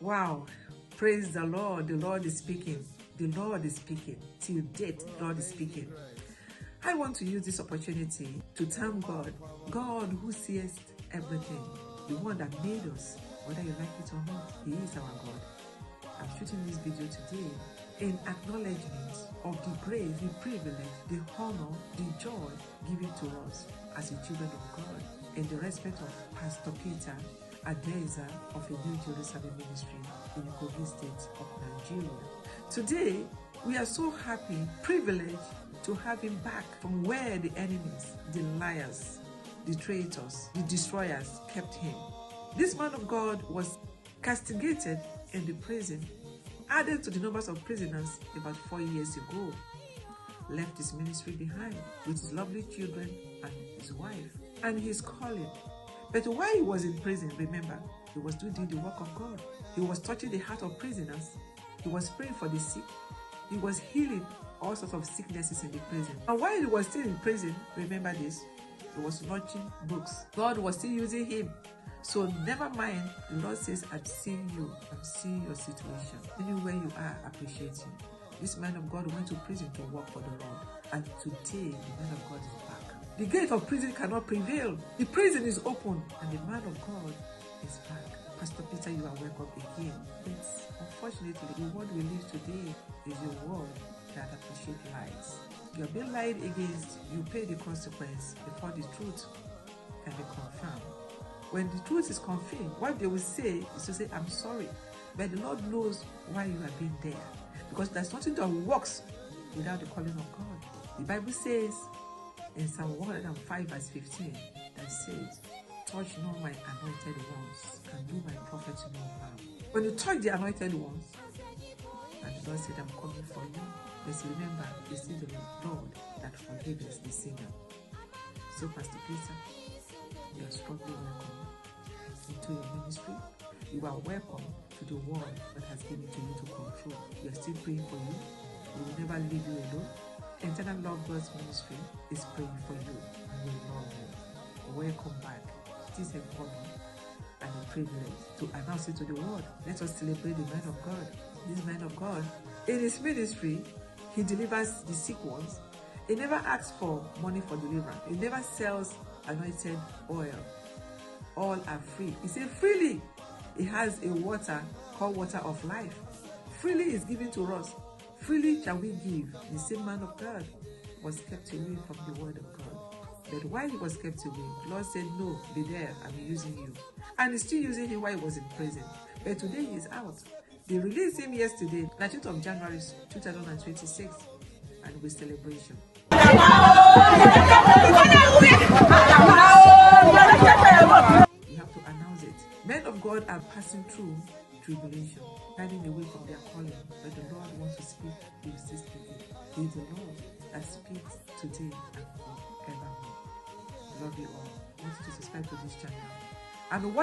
Wow, praise the Lord. The Lord is speaking. The Lord is speaking. Till date, the Lord is speaking. I want to use this opportunity to thank God. God who sees everything. The one that made us. Whether you like it or not, He is our God. I'm shooting this video today in acknowledgement of the grace, the privilege, the honor, the joy given to us as the children of God in the respect of Pastor Peter Adeza of the New Jerusalem Ministry in the Kogi State of Nigeria. Today, we are so happy, privileged to have him back from where the enemies, the liars, the traitors, the destroyers kept him. This man of God was castigated in the prison, added to the numbers of prisoners about 4 years ago, left his ministry behind with his lovely children and his wife and his calling. But while he was in prison, remember, he was doing the work of God. He was touching the heart of prisoners. He was praying for the sick. He was healing all sorts of sicknesses in the prison. And while he was still in prison, remember this, he was launching books. God was still using him. So never mind, the Lord says, I'm seeing you. I'm seeing your situation. Anywhere you are, appreciate you. This man of God went to prison to work for the Lord. And today, the man of God is back. The gate of prison cannot prevail. The prison is open and the man of God is back. Pastor Peter, you are welcome again. But unfortunately, the word we live today is a word that appreciates lies. You are being lied against, you pay the consequence before the truth can be confirmed. When the truth is confirmed, what they will say is to say, I'm sorry. But the Lord knows why you have been there. Because there's nothing that works without the calling of God. The Bible says in Psalm 105 verse 15, that says, touch not my anointed ones and do my prophets no harm. When you touch the anointed ones, and the Lord said, I'm coming for you. Let's remember, it's still the Lord that forgives the sinner. So Pastor Peter, you are strongly welcome into your ministry. You are welcome to the word that has given to you to control. We are still praying for you. We will never leave you alone. Eternal Love God's Ministry is praying for you and we love you. Welcome back. It is a honor and a privilege to announce it to the world. Let us celebrate the man of God. This man of God, in his ministry, he delivers the sick ones. He never asks for money for deliverance. He never sells anointed oil. All are free. He said freely. He has a water called water of life. Freely is given to us. Freely shall we give. The same man of God was kept away from the word of God. But while he was kept away, the Lord said, no, be there, I'm using you. And he's still using him while he was in prison. But today he is out. They released him yesterday, 19th of January 2026, and with celebration. You have to announce it. Men of God are passing through tribulation, hiding away from their calling, but the Lord wants to speak. He will still speak. He is the Lord that speaks today and forevermore. Love you all. I want you to subscribe to this channel and watch